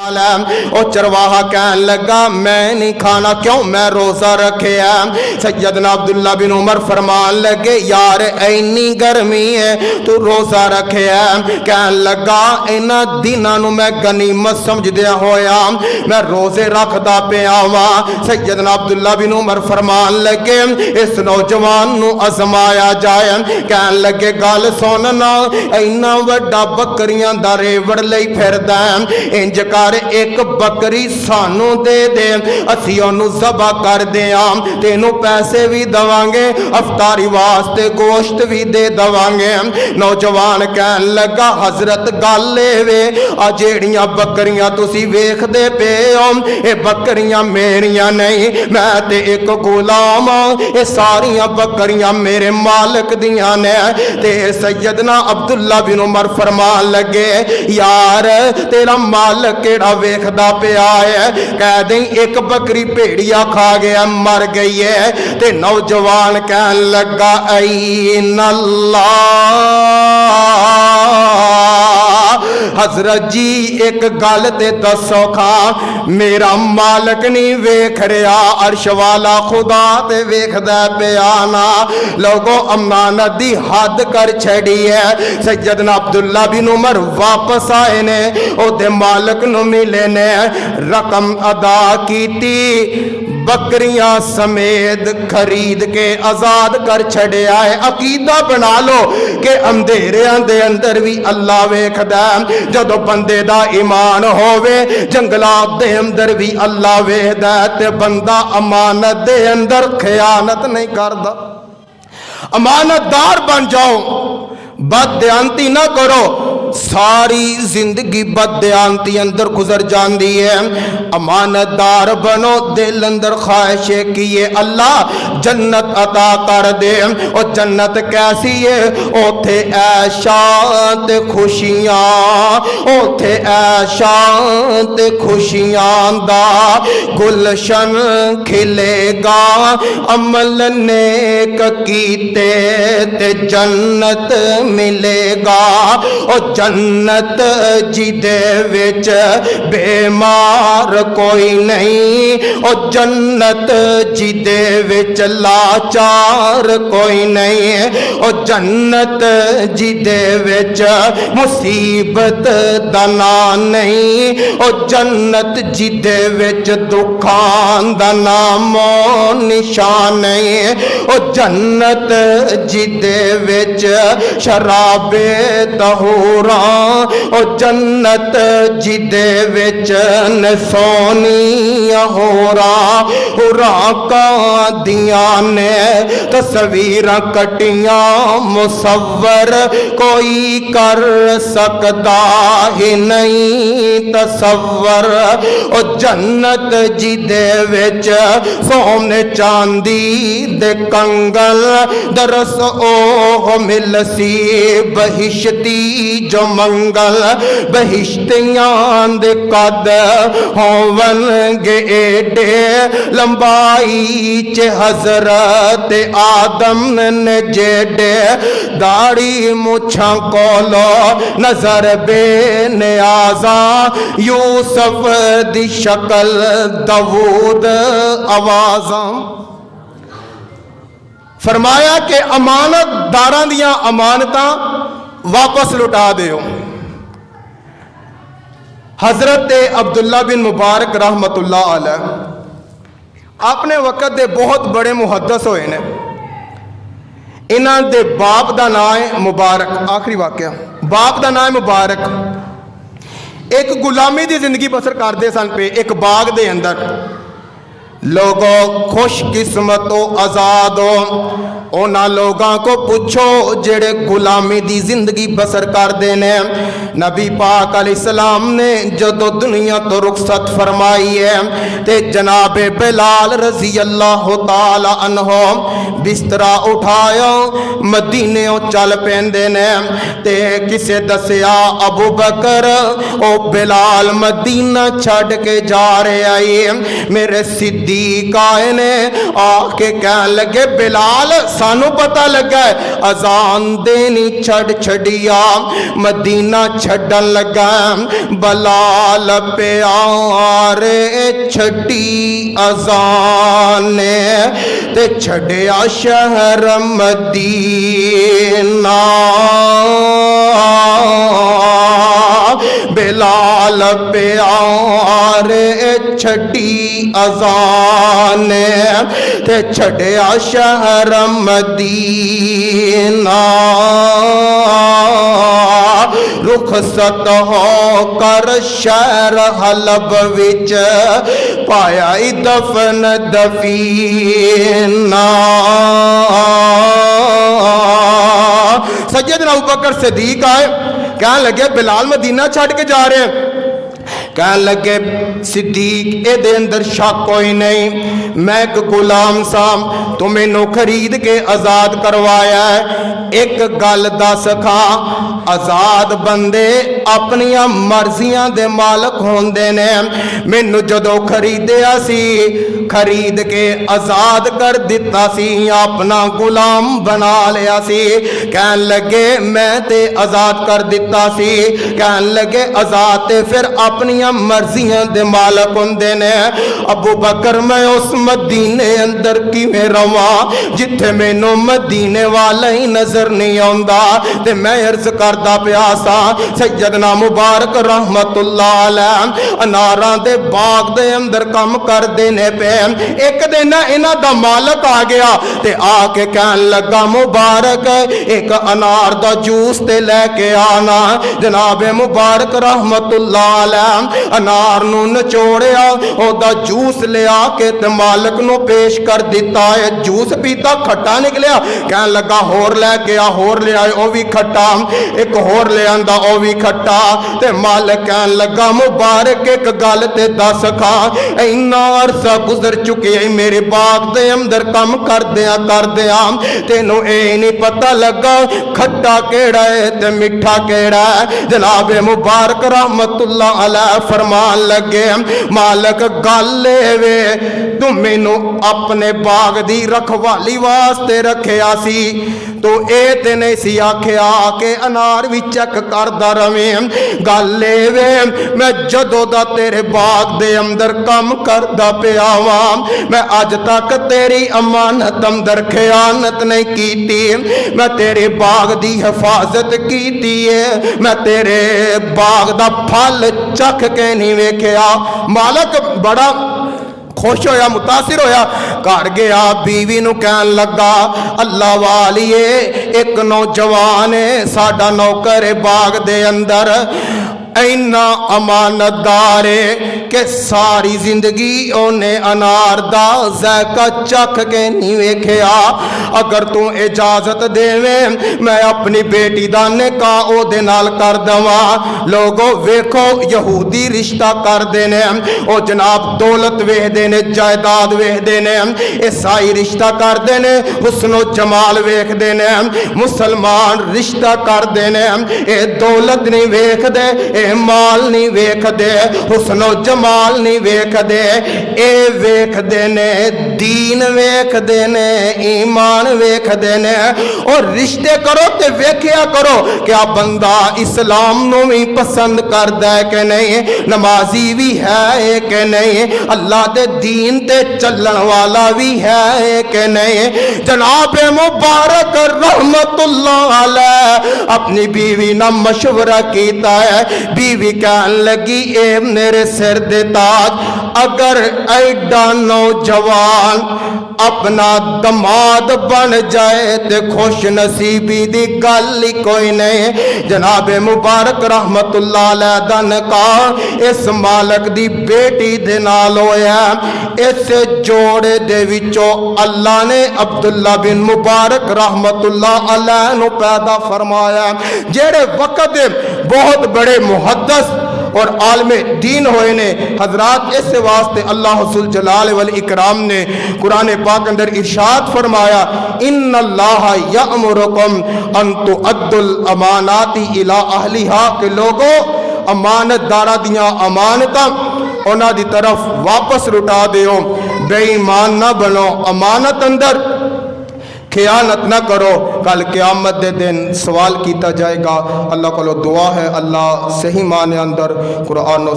ओ चरवाहा कहन लगा मैं नहीं खाना, क्यों? मैं रोजा रखे है। सैयदना अब्दुल्ला बिन उमर फरमान लगे यार इन्नी गर्मी है तू रोजा रखे है। कहन लगा इन्हां दिनां नूं मैं गनीमत समझदे होया मैं रोजे रखदा पिया वा। सैयदना अब्दुल्ला बिन उमर फरमान लगे इस नौजवान नूं आजमाया जाए। कहन लगे गल सुनना, इन्ना वड्डा बकरियां दा रेवड़ लई फिरदा इंज कर एक बकरी सानू दे दे, असी ओनू ज़बा कर दें, तेनू पैसे भी दवांगे, अफतारी वास्ते गोश्त भी दे दवांगे। नौजवान कहन लगा हजरत गल वे आ जेड़ियां बकरियां तुसी वेखदे पे हो ये बकरियां मेरियां नहीं, मैं ते एक गुलाम ये सारियां बकरियां मेरे मालिक दियां ने। ते सैयदना अब्दुल्ला बिन उमर फरमान लगे यार तेरा मालिक केड़ा वेखदा पिया है, कह दें एक बकरी भेड़िया खा गया मर गई है। ते नौजवान कहन लगा ऐन अल्लाह हजरत जी एक गल ते दसो खा, मेरा मालिक नहीं वेख रहा अर्श वाला खुदा ते वेखदा पिया ना। लोगों अमानत दी हद कर छड़ी है। सैयदना अब्दुल्ला बिन उमर वापस आए ने ओदे मालिक नूं मिले ने, रकम अदा कीती, बकरियां समेत खरीद के आजाद कर छड़िया है। अकीदा बना लो कि अंधेरियां दे अंदर भी अल्लाह वेखदा, जदों बंदे दा ईमान होवे जंगलात दे अंदर भी अल्लाह वेखदा ते बंदा अमानत दे अंदर खयानत नहीं करदा। अमानतदार बन जाओ, बददयांती ना करो। सारी जिंदगी बददयांती अंदर गुजर जाती है। अमानतदार बनो, दिल अंदर ख्वाहिश है कि ये अल्लाह जन्नत अता कर दे। और जन्नत कैसी है? ओथे ऐशा ते खुशियां, ओथे ऐशा ते खुशियां दा गुलशन खिलेगा, अमल नेक कीते ते जन्नत मिलेगा। और जन्नत जिदे विच बेमार कोई नहीं, और जन्नत जिदे विच लाचार कोई नहीं, और जन्नत जिदे विच मुसीबत दा नाम नहीं, और जन्नत जिदे विच दुखां दा नामो निशान नहीं, और जन्नत जिदे विच शराबे तहूरा, और जन्नत जिदे विच सोनिया होरा हुरा का दिया ने तस्वीर कटियां मुसव्वर कोई कर सकता ही नहीं तसव्वर। और जन्नत जिदे विच सोने चांदी दे कंगल दरस ओह मिलसी बहिश्ती जो मंगल, बहिश्तियां दे कद होवनगे एडे, लंबाई च हजरत आदम ने जेडे, दाढ़ी मुछा कोलो नजर बेनियाजा, यूसुफ दी शक्ल दाऊद आवाज़ा। फरमाया कि अमानतदारां दियां अमानतां वापस लुटा दियो। हजरत अब्दुल्ला बिन मुबारक रहमतुल्लाह अलैह अपने वक़्त दे बहुत बड़े मुहद्दिस होए ने। इन्हां दे बाप दा नाम है मुबारक। आखिरी वाक़या, बाप दा नाम है मुबारक। एक गुलामी दी जिंदगी बसर करते सन पे एक बाग दे अंदर। लोगों खुशकिस्मतो आज़ाद हो, उन्हां लोगों को पूछो जेड़े गुलामी दी जिंदगी बसर करते हैं। नबी पाक अलैहिस्सलाम ने जदों दुनिया तो रुखसत फरमाई है ते जनाबे बिलाल रजी अल्लाह तआला अन्हो बिस्तरा उठाया मदीने चल पेंदे ने। ते किसे दसिया अबू बकर ओ बिलाल मदीना छड़ के जा रहा है। मेरे सिद्दीक आए ने आके कह लगे बिलाल सानू पता लगा है अजान देनी छड़ छड़िया मदीना छड़न लगा बलाल प्यारे छड़ी अजान ते छड़िया शहर मदीना बिलाल प्यारे छड़ी अजान ते छड़िया शहर मदीना रुखसत हो कर शहर हलब विच पाया दफन दफीना। सैयदना अबू बकर सिद्दीक आए, कहने लगे बिलाल मदीना छड़ के जा रहे हैं। कहने लगे सिद्दीक ए अंदर शक कोई नहीं, मैं एक गुलाम सा, तू मैनू खरीद के आजाद करवाया है। एक गल दस खा, आजाद बंदे अपनिया मर्जियां दे मालक होंदे ने। मैनू जदों खरीदिया सी, खरीद के आजाद कर दिता सी, अपना गुलाम बना लिया सी। कहन लगे मैं ते आजाद कर दिता सी। कहन लगे आजाद ते फिर अपनिया मर्जियां दे मालक होंदे ने। अबू बकर मैं उस मदीने अंदर किवें रवां जिथे मैनू मदीने वाला ही नजर नहीं आउंदा। ते मैं अर्ज करदा पिया सा सैयदना मुबारक रहमतुल्लाह अलैह अनारां दे बाग दे अंदर काम करदे ने पे। एक दिन इन्हां दा मालक आ गया ते आके कहन लगा मुबारक एक अनार दा जूस ते लेके आना। जनाबे मुबारक रहमतुल्लाह अलैह अनार नू नचोड़िया ओदा जूस लिया के ते मालक नू पेश कर दिता है। जूस पीता खट्टा निकलिया। कहन लगा होर लेके आ, होर ले आए ओ भी खट्टा, एक होर ले आंदा ओ भी खट्टा। ते मालक कहन लगा मुबारक एक गल ते दस खा, इन्ना अरसा गुजर चुके मेरे बाग दे अंदर काम करदिया तेनू ए नहीं पता लगा खट्टा केड़ा है ते मिठा केड़ा है। जनाबे मुबारक रहमतुल्लाह अलैह फरमान लगे मालक गल वे तू मैनू अपने बाग दी रखवाली वास्ते रखिया सी, तो ए ते नहीं सी आखिया के अनार भी चेक करदा रवें। गल वे मैं जदों दा तेरे बाग दे अंदर काम करदा पिया वां, मैं अज तक तेरी अमानत अंदर खयानत नहीं कीती। मैं तेरे बाग दी हिफाजत कीती है, मैं तेरे बाग दा फल चख के नहीं वेखिया। मालक बड़ा खुश होया, मुतासिर होया, घर गया बीवी नू कहन लगा अल्लाह वालिए एक नौजवान है साडा नौकर है बाग दे अंदर, इन्ना अमानतदार है कि सारी जिंदगी ओने अनार दा ज़ायका चख के नहीं वेखिया। अगर तू इजाजत देवे मैं अपनी बेटी दा निकाह ओदे नाल कर दवा। लोगो वेखो यहूदी रिश्ता करदे ने, ओ जनाब दौलत वेखदे ने, जायदाद वेखदे ने, ईसाई रिश्ता करदे ने, हुस्नो जमाल वेखदे ने। मुसलमान रिश्ता करदे ने, ए दौलत नहीं वेखदे, माल नहीं वेखदे, हुस्नो जमाल नहीं वेखदे, ए वेखदे ने दीन वेखदे ने, ईमान वेखदे ने। और रिश्ते करो ते वेखिया करो क्या बंदा इस्लाम नू भी पसंद करदा है कि नहीं, नमाजी भी है कि नहीं, अल्लाह दे दीन ते चलन वाला भी है कि नहीं। जनाब मुबारक रहमतुल्लाह अलैह अपनी बीवी ना मशवरा कीता है। बीवी कहन लगी ए मेरे सिर दे ताज, अगर ऐडा नौजवान अपना दमाद बन जाए ते खुश नसीबी दी गल ही कोई नहीं। जनाबे मुबारक रहमतुल्लाह अलैह दा निकाह इस मालक दी बेटी दे नाल होया। इस जोड़े दे विचों अल्लाह ने अब्दुल्ला बिन मुबारक रहमतुल्लाह अलैह नू पैदा फरमाया, जेड़े वक्त दे बहुत बड़े मुहद्दिस और आलमे दीन होए ने। हजरात इस वास्ते अल्लाह हुस्सुल जलाल वल इकराम ने कुरान पाक अंदर इरशाद फरमाया इन्नल्लाह यअमुरुकुम अन तुअद्दुल अमानाति इला अहलिहा, के लोगों अमानतदारा दियां अमानतां उन्हां दी तरफ वापस लुटा दिओ, बेईमान ना बनो। अमानत अंदर खयानत ना करो, कल क़यामत दे दिन सवाल किया जाएगा। अल्लाह को दुआ है अल्लाह सही माने अंदर कुरान